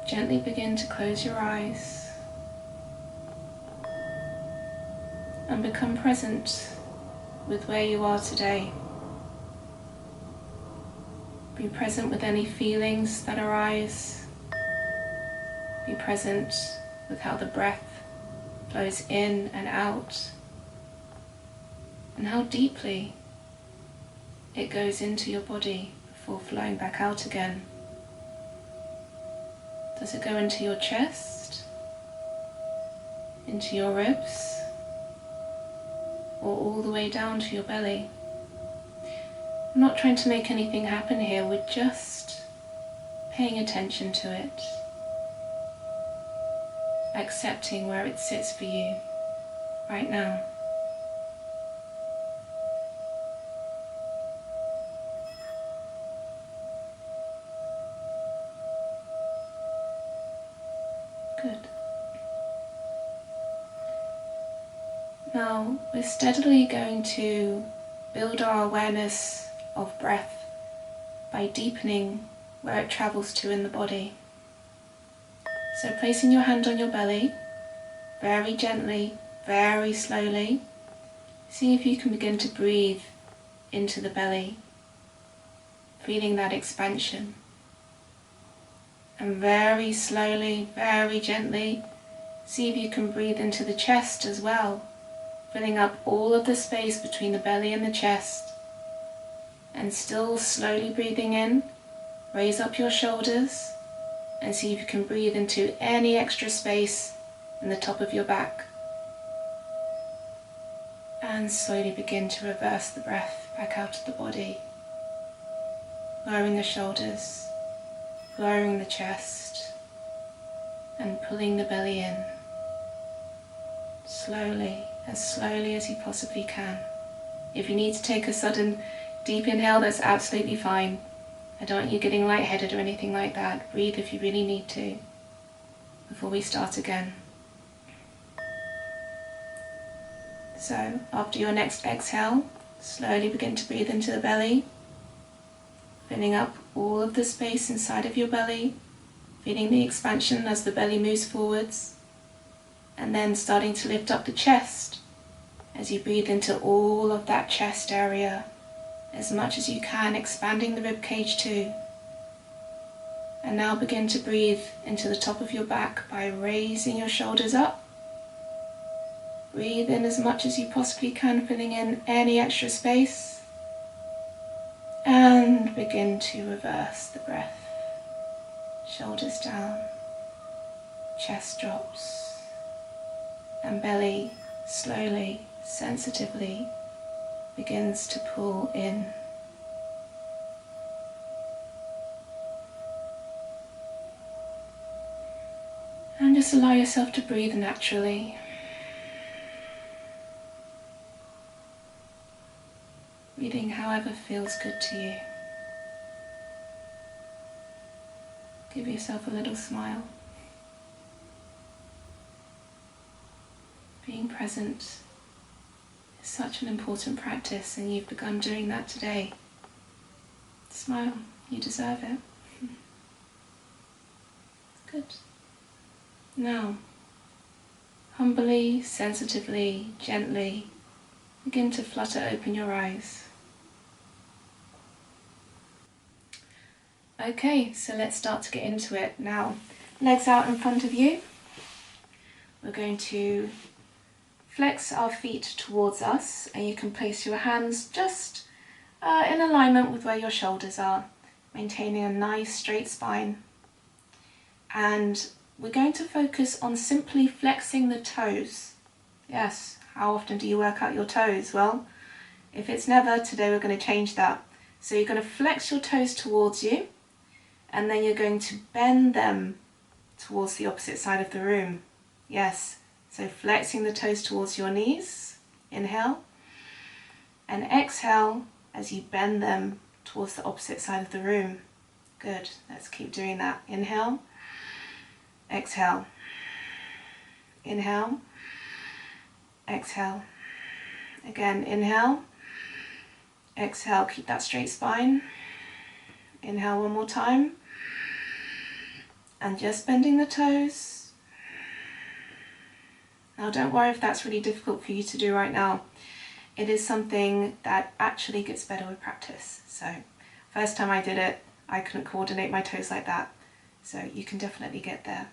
Gently begin to close your eyes and become present with where you are today. Be present with any feelings that arise. Be present with how the breath flows in and out, and how deeply it goes into your body before flowing back out again. Does it go into your chest, into your ribs, or all the way down to your belly? I'm not trying to make anything happen here, we're just paying attention to it, accepting where it sits for you right now. Good. Now we're steadily going to build our awareness of breath by deepening where it travels to in the body. So placing your hand on your belly, very gently, very slowly, see if you can begin to breathe into the belly, feeling that expansion. And very slowly, very gently, see if you can breathe into the chest as well, filling up all of the space between the belly and the chest. And still slowly breathing in, raise up your shoulders and see if you can breathe into any extra space in the top of your back. And slowly begin to reverse the breath back out of the body, lowering the shoulders, lowering the chest, and pulling the belly in, slowly as you possibly can. If you need to take a sudden deep inhale, that's absolutely fine. I don't want you getting lightheaded or anything like that. Breathe if you really need to before we start again. So after your next exhale, slowly begin to breathe into the belly, filling up all of the space inside of your belly, feeling the expansion as the belly moves forwards, and then starting to lift up the chest as you breathe into all of that chest area as much as you can, expanding the rib cage too. And now begin to breathe into the top of your back by raising your shoulders up. Breathe in as much as you possibly can, filling in any extra space. And begin to reverse the breath. Shoulders down, chest drops, and belly slowly, sensitively begins to pull in. And just allow yourself to breathe naturally. Breathing however feels good to you. Give yourself a little smile. Being present is such an important practice, and you've begun doing that today. Smile, you deserve it. Good. Now, humbly, sensitively, gently, begin to flutter open your eyes. Okay, so let's start to get into it. Now, legs out in front of you. We're going to flex our feet towards us, and you can place your hands just in alignment with where your shoulders are, maintaining a nice straight spine. And we're going to focus on simply flexing the toes. Yes, how often do you work out your toes? Well, if it's never, today we're going to change that. So you're going to flex your toes towards you, and then you're going to bend them towards the opposite side of the room. Yes, so flexing the toes towards your knees, inhale, and exhale as you bend them towards the opposite side of the room. Good, let's keep doing that. Inhale, exhale, inhale, exhale. Again, inhale, exhale, keep that straight spine. Inhale one more time, and just bending the toes. Now don't worry if that's really difficult for you to do right now. It is something that actually gets better with practice. So first time I did it, I couldn't coordinate my toes like that. So you can definitely get there.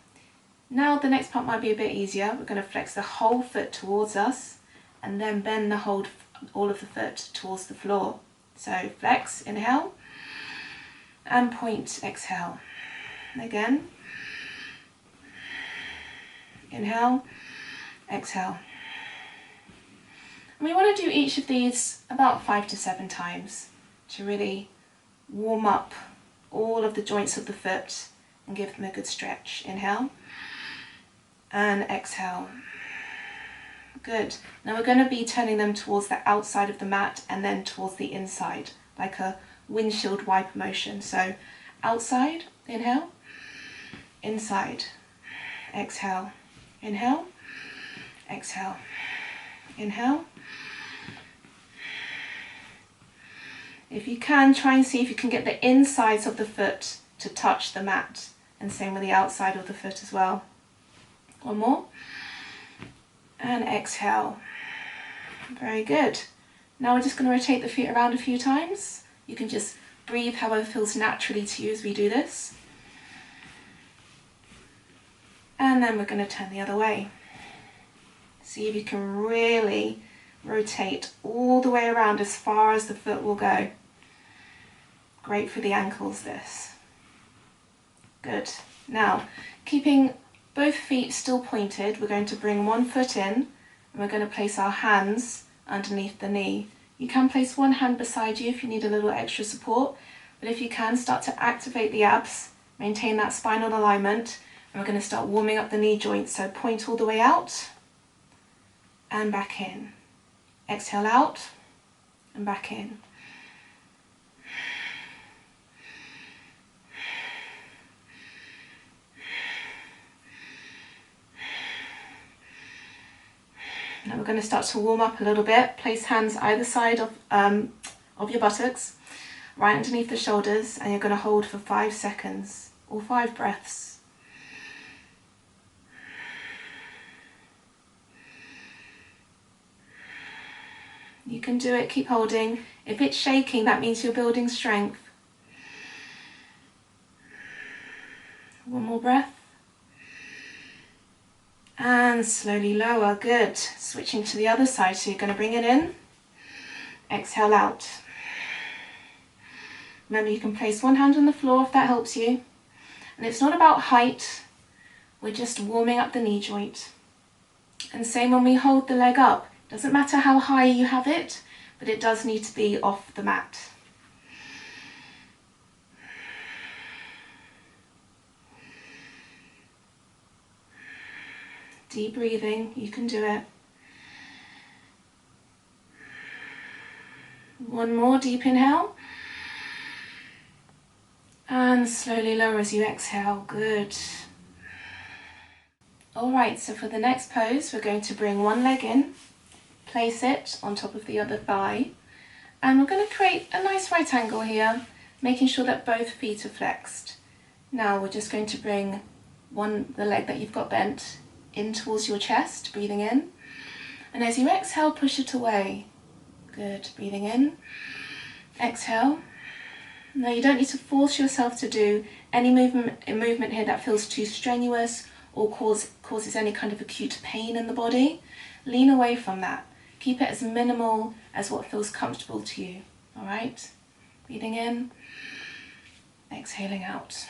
Now the next part might be a bit easier. We're going to flex the whole foot towards us and then bend the whole, all of the foot towards the floor. So flex, inhale, and point, exhale. Again, inhale, exhale. And we want to do each of these about 5 to 7 times to really warm up all of the joints of the foot and give them a good stretch. Inhale and exhale. Good. Now we're going to be turning them towards the outside of the mat and then towards the inside, like a windshield wiper motion. So outside, inhale, inside, exhale, inhale, exhale, inhale. If you can, try and see if you can get the insides of the foot to touch the mat, and same with the outside of the foot as well. One more, and exhale. Very good. Now we're just going to rotate the feet around a few times. You can just breathe however feels naturally to you as we do this. And then we're going to turn the other way. See if you can really rotate all the way around as far as the foot will go. Great for the ankles, this. Good. Now, keeping both feet still pointed, we're going to bring one foot in and we're going to place our hands underneath the knee. You can place one hand beside you if you need a little extra support, but if you can, start to activate the abs, maintain that spinal alignment, and we're going to start warming up the knee joints. So point all the way out and back in. Exhale out and back in. Now we're going to start to warm up a little bit. Place hands either side of your buttocks, right underneath the shoulders, and you're going to hold for 5 seconds or 5 breaths. You can do it, keep holding. If it's shaking, that means you're building strength. One more breath. And slowly lower, good. Switching to the other side, so you're going to bring it in. Exhale out. Remember, you can place one hand on the floor if that helps you. And it's not about height, we're just warming up the knee joint. And same when we hold the leg up. Doesn't matter how high you have it, but it does need to be off the mat. Deep breathing, you can do it. One more deep inhale. And slowly lower as you exhale, good. Alright, so for the next pose, we're going to bring one leg in, place it on top of the other thigh, and we're going to create a nice right angle here, making sure that both feet are flexed. Now we're just going to bring the leg that you've got bent in towards your chest, breathing in, and as you exhale, push it away. Good, breathing in, exhale. Now you don't need to force yourself to do any movement here that feels too strenuous or causes any kind of acute pain in the body. Lean away from that. Keep it as minimal as what feels comfortable to you, all right? Breathing in, exhaling out.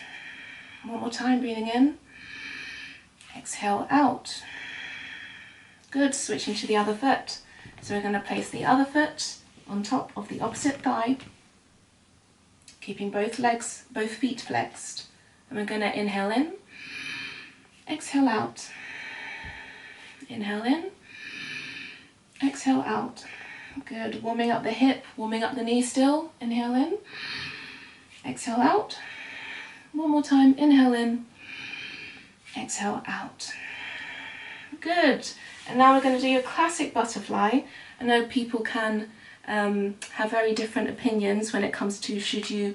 One more time, breathing in, exhale out. Good, switching to the other foot. So we're going to place the other foot on top of the opposite thigh, keeping both feet flexed. And we're going to inhale in, exhale out. Inhale in, exhale out. Good, warming up the hip, warming up the knee still. Inhale in, exhale out. One more time, inhale in, exhale out. Good, and now we're going to do your classic butterfly. I know people can have very different opinions when it comes to should you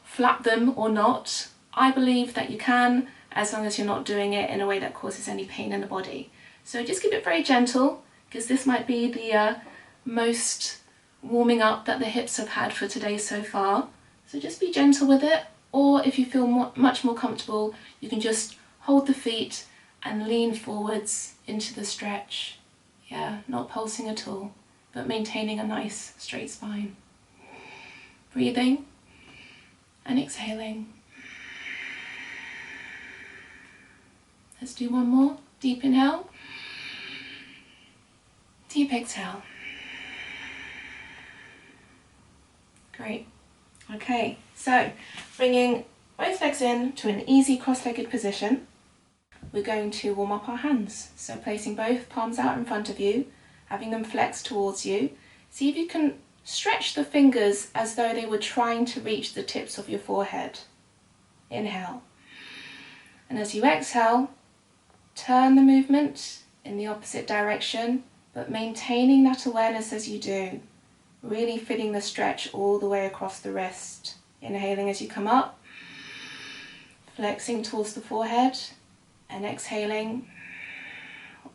flap them or not. I believe that you can, as long as you're not doing it in a way that causes any pain in the body. So just keep it very gentle, because this might be the most warming up that the hips have had for today so far. So just be gentle with it, or if you feel much more comfortable, you can just hold the feet and lean forwards into the stretch. Yeah, not pulsing at all, but maintaining a nice straight spine. Breathing and exhaling. Let's do one more. Deep inhale. Deep exhale. Great. Okay, so bringing both legs in to an easy cross-legged position, we're going to warm up our hands. So placing both palms out in front of you, having them flex towards you. See if you can stretch the fingers as though they were trying to reach the tips of your forehead. Inhale. And as you exhale, turn the movement in the opposite direction, but maintaining that awareness as you do. Really feeling the stretch all the way across the wrist. Inhaling as you come up, flexing towards the forehead, and exhaling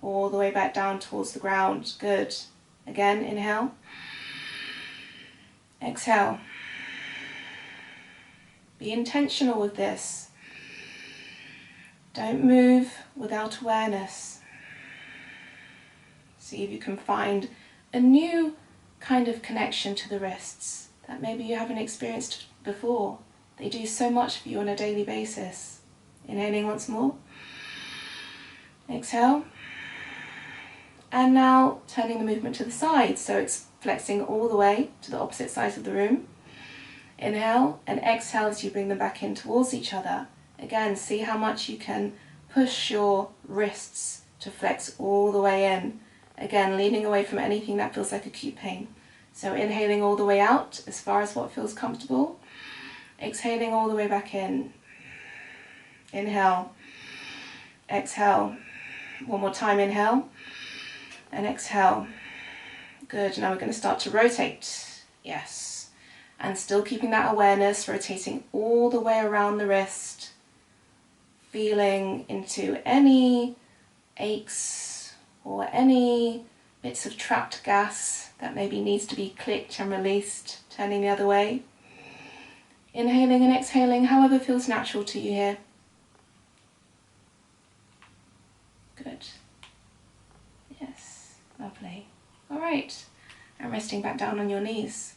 all the way back down towards the ground. Good. Again, inhale. Exhale. Be intentional with this. Don't move without awareness. See if you can find a new kind of connection to the wrists that maybe you haven't experienced before. They do so much for you on a daily basis. Inhaling once more. Exhale. And now turning the movement to the side, so it's flexing all the way to the opposite sides of the room. Inhale and exhale as you bring them back in towards each other. Again, see how much you can push your wrists to flex all the way in. Again, leaning away from anything that feels like acute pain. So inhaling all the way out as far as what feels comfortable. Exhaling all the way back in. Inhale. Exhale. One more time, inhale. And exhale. Good, now we're going to start to rotate. Yes. And still keeping that awareness, rotating all the way around the wrist. Feeling into any aches or any bits of trapped gas that maybe needs to be clicked and released, turning the other way. Inhaling and exhaling, however feels natural to you here. Good. Yes, lovely. All right, and resting back down on your knees.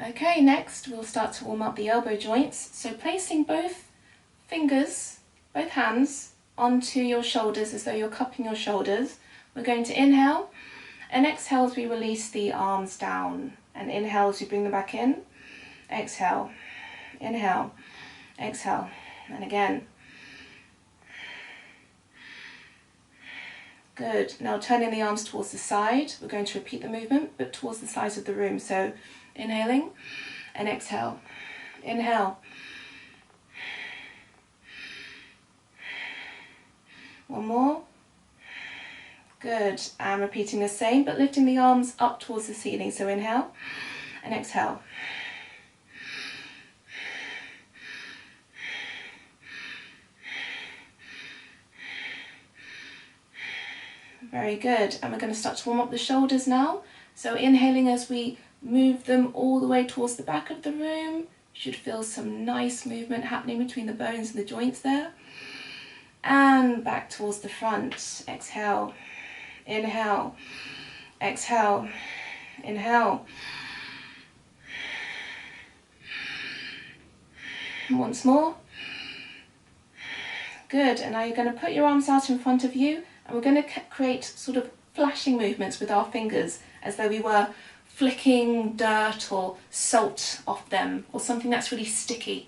Okay, next we'll start to warm up the elbow joints. So placing both fingers, both hands, onto your shoulders as though you're cupping your shoulders. We're going to inhale and exhale as we release the arms down. And inhale as we bring them back in. Exhale, inhale, exhale, and again. Good. Now turning the arms towards the side. We're going to repeat the movement, but towards the sides of the room. So inhaling and exhale. Inhale. One more. Good. And repeating the same, but lifting the arms up towards the ceiling. So inhale and exhale. Very good. And we're going to start to warm up the shoulders now. So inhaling as we move them all the way towards the back of the room. You should feel some nice movement happening between the bones and the joints there. And back towards the front. Exhale. Inhale. Exhale. Inhale. Once more. Good. And now you're going to put your arms out in front of you. And we're going to create sort of flashing movements with our fingers as though we were flicking dirt or salt off them or something that's really sticky.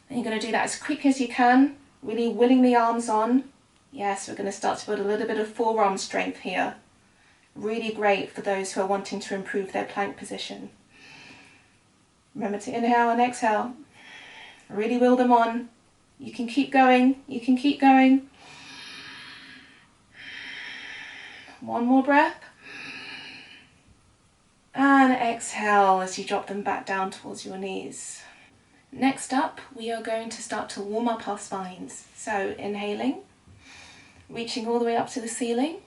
And you're going to do that as quick as you can, really willing the arms on. Yes, we're going to start to build a little bit of forearm strength here. Really great for those who are wanting to improve their plank position. Remember to inhale and exhale. Really will them on. You can keep going. You can keep going. One more breath. And exhale as you drop them back down towards your knees. Next up, we are going to start to warm up our spines. So inhaling, reaching all the way up to the ceiling,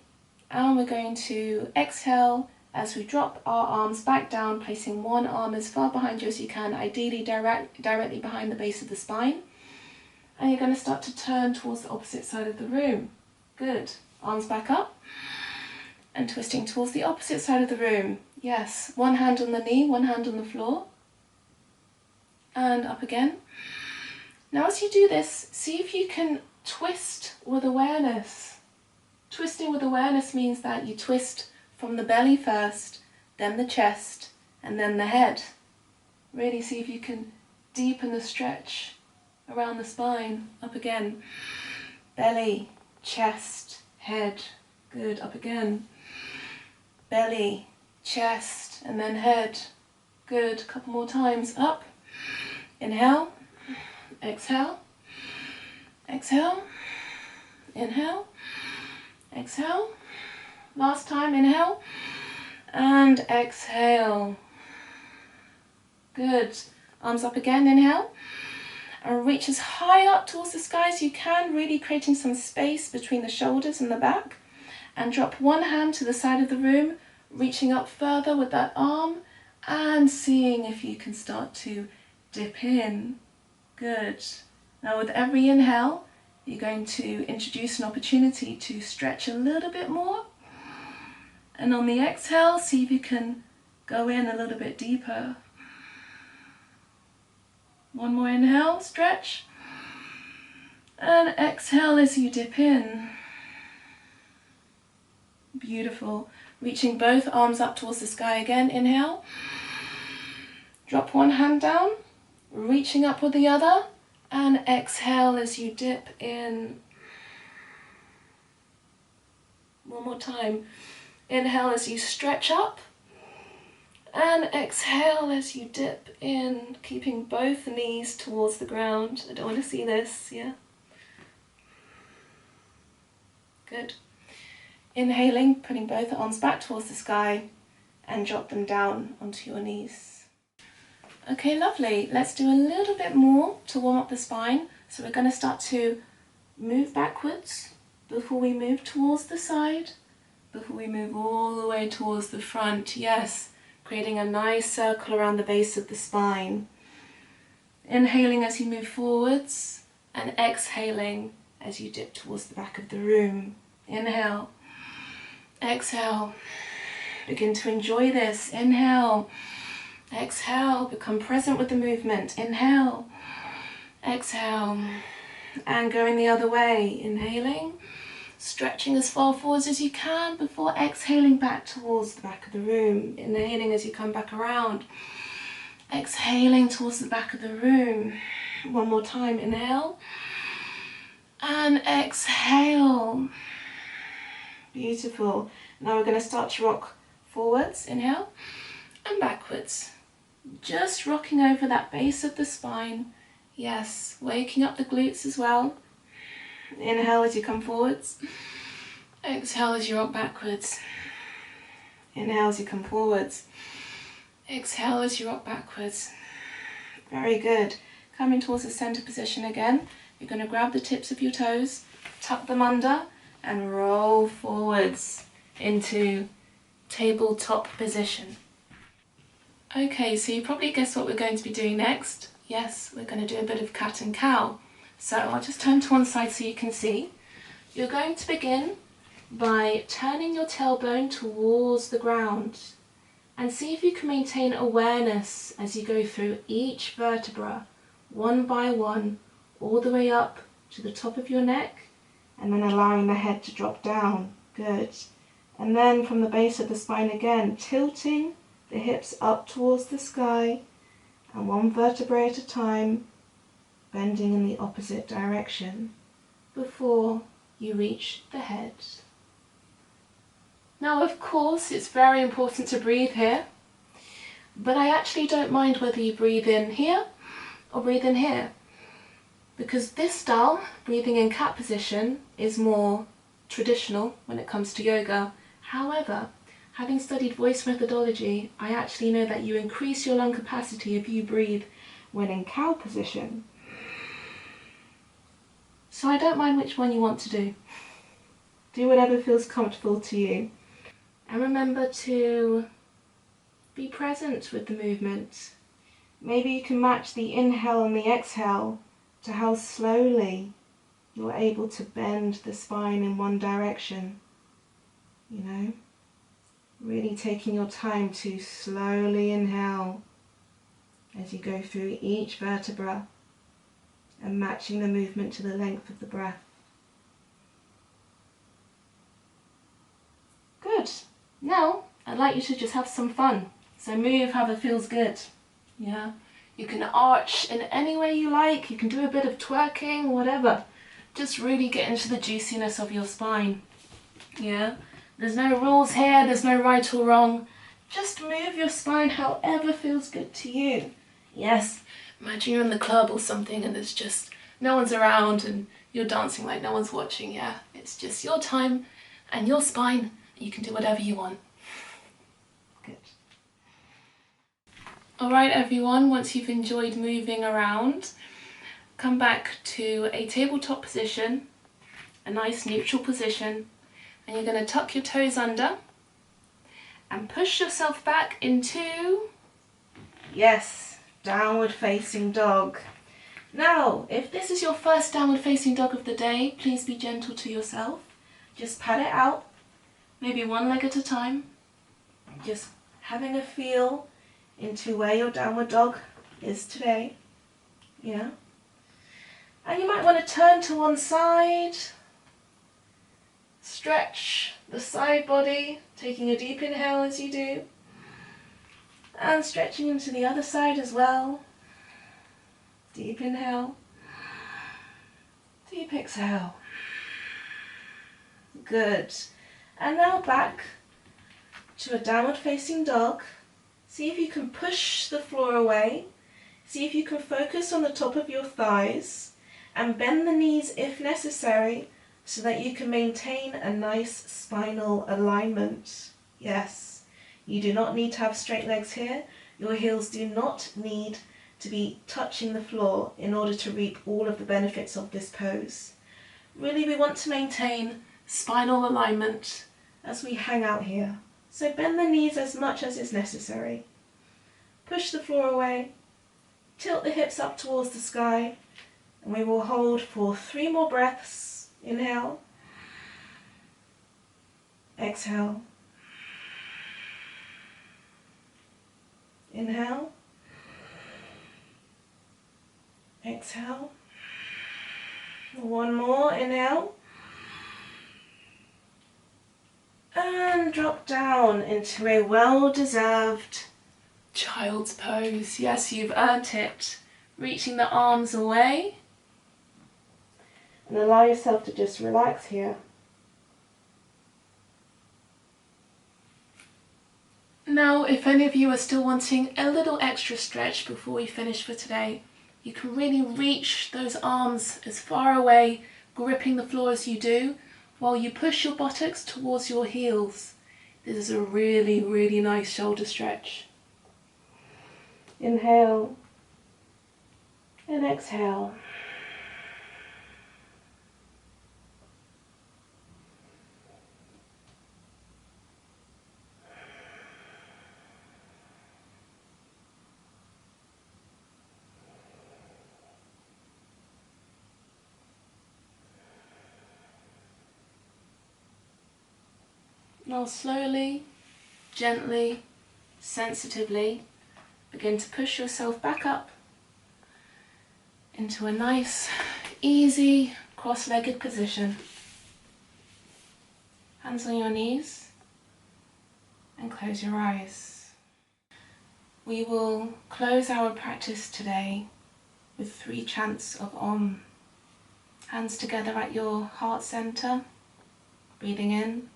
and we're going to exhale as we drop our arms back down, placing one arm as far behind you as you can, ideally directly behind the base of the spine. And you're going to start to turn towards the opposite side of the room. Good. Arms back up and twisting towards the opposite side of the room. Yes, one hand on the knee, one hand on the floor. And up again. Now as you do this, see if you can twist with awareness. Twisting with awareness means that you twist from the belly first, then the chest, and then the head. Really see if you can deepen the stretch around the spine. Up again. Belly, chest, head. Good. Up again. Belly, chest, and then head. Good. A couple more times. Up. Inhale. Exhale. Exhale. Inhale. Exhale. Last time. Inhale. And exhale. Good. Arms up again. Inhale. And reach as high up towards the sky as you can, really creating some space between the shoulders and the back. And drop one hand to the side of the room, reaching up further with that arm and seeing if you can start to dip in. Good. Now with every inhale, you're going to introduce an opportunity to stretch a little bit more. And on the exhale, see if you can go in a little bit deeper. One more inhale, stretch. And exhale as you dip in. Beautiful. Reaching both arms up towards the sky again. Inhale. Drop one hand down. Reaching up with the other. And exhale as you dip in. One more time. Inhale as you stretch up. And exhale as you dip in, keeping both knees towards the ground. I don't want to see this, yeah? Good. Inhaling, putting both arms back towards the sky and drop them down onto your knees. Okay, lovely. Let's do a little bit more to warm up the spine. So we're going to start to move backwards before we move towards the side, before we move all the way towards the front. Yes. Creating a nice circle around the base of the spine. Inhaling as you move forwards and exhaling as you dip towards the back of the room. Inhale, exhale. Begin to enjoy this. Inhale, exhale. Become present with the movement. Inhale, exhale. And going the other way. Inhaling. Stretching as far forwards as you can before exhaling back towards the back of the room. Inhaling as you come back around. Exhaling towards the back of the room. One more time. Inhale. And exhale. Beautiful. Now we're going to start to rock forwards. Inhale. And backwards. Just rocking over that base of the spine. Yes. Waking up the glutes as well. Inhale as you come forwards. Exhale as you rock backwards. Inhale as you come forwards. Exhale as you rock backwards. Very good. Coming towards the center position again. You're going to grab the tips of your toes, tuck them under, and roll forwards into tabletop position. Okay, so you probably guessed what we're going to be doing next. Yes, we're going to do a bit of cat and cow. So I'll just turn to one side so you can see. You're going to begin by turning your tailbone towards the ground and see if you can maintain awareness as you go through each vertebra, one by one, all the way up to the top of your neck, and then allowing the head to drop down. Good. And then from the base of the spine again, tilting the hips up towards the sky, and one vertebrae at a time, bending in the opposite direction before you reach the head. Now, of course, it's very important to breathe here, but I actually don't mind whether you breathe in here or breathe in here, because this style, breathing in cat position, is more traditional when it comes to yoga. However, having studied voice methodology, I actually know that you increase your lung capacity if you breathe when in cow position. So I don't mind which one you want to do. Do whatever feels comfortable to you. And remember to be present with the movement. Maybe you can match the inhale and the exhale to how slowly you're able to bend the spine in one direction. You know, really taking your time to slowly inhale as you go through each vertebra and matching the movement to the length of the breath. Good. Now, I'd like you to just have some fun. So move however feels good. Yeah. You can arch in any way you like. You can do a bit of twerking, whatever. Just really get into the juiciness of your spine. Yeah. There's no rules here. There's no right or wrong. Just move your spine however feels good to you. Yes. Imagine you're in the club or something and there's just no one's around and you're dancing like no one's watching. Yeah. It's just your time and your spine. You can do whatever you want. Good. Alright everyone, once you've enjoyed moving around, come back to a tabletop position, a nice neutral position, and you're going to tuck your toes under and push yourself back into, yes, downward facing dog. Now, if this is your first downward facing dog of the day, please be gentle to yourself. Just pat it out, maybe one leg at a time, just having a feel into where your downward dog is today. Yeah. And you might want to turn to one side, stretch the side body, taking a deep inhale as you do, and stretching into the other side as well. Deep inhale, deep exhale. Good. And now back to a downward facing dog. See if you can push the floor away. See if you can focus on the top of your thighs and bend the knees if necessary so that you can maintain a nice spinal alignment. Yes, you do not need to have straight legs here. Your heels do not need to be touching the floor in order to reap all of the benefits of this pose. Really, we want to maintain spinal alignment as we hang out here. So bend the knees as much as is necessary. Push the floor away, tilt the hips up towards the sky, and we will hold for 3 more breaths. Inhale, exhale, inhale, exhale, 1 more, inhale, and drop down into a well-deserved child's pose. Yes, you've earned it. Reaching the arms away and allow yourself to just relax here. Now, if any of you are still wanting a little extra stretch before we finish for today, you can really reach those arms as far away, gripping the floor as you do, while you push your buttocks towards your heels. This is a really, really nice shoulder stretch. Inhale and exhale. Now slowly, gently, sensitively, begin to push yourself back up into a nice, easy, cross-legged position. Hands on your knees and close your eyes. We will close our practice today with 3 chants of Om. Hands together at your heart center, breathing in.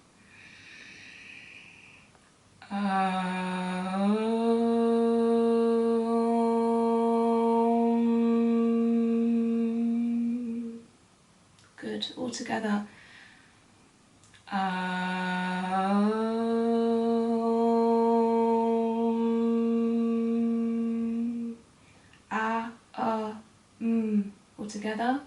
Good, all together. Ah. together.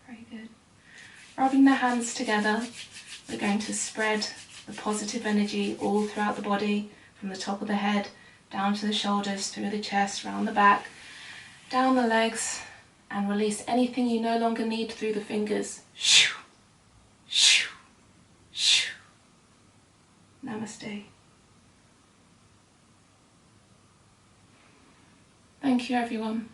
Very good. Rubbing the hands together, we're going to spread the positive energy all throughout the body, from the top of the head down to the shoulders, through the chest, round the back, down the legs, and release anything you no longer need through the fingers. Shoo, shoo, shoo. Namaste. Thank you, everyone.